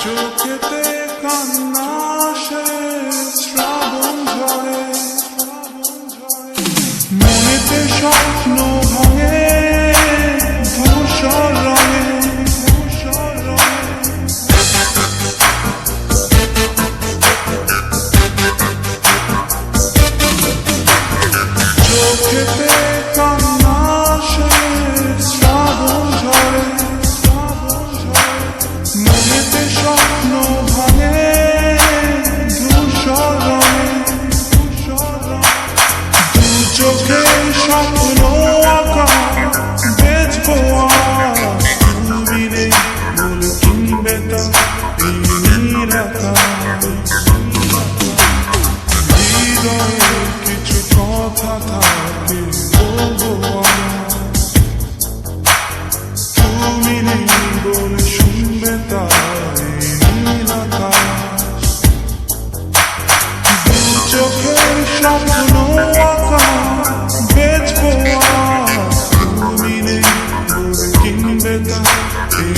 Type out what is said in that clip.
চোখেতে কান্না আসে শ্রাবণ ঝরে, মনেতে স্বপ্ন ভাঙে ধূসর রঙে। চোখেতে কান্না আসে শ্রাবণ ঝরে, মনেতে স্বপ্ন ভাঙে ধূসর রঙে। দু চোখে স্বপ্ন আঁকা বেচবো আজ, তুমি নেই বলে কিনবে তা এই নীল আকাশ। হৃদয়ে কিছু কথা থাকে বলবো আজ, তুমি নেই বলে শুনবে তা এই নীল আকাশ। দু চোখের স্বপ্ন আঁকা বেচবো আজ, তুমি নেই বলে কিনবে তা এই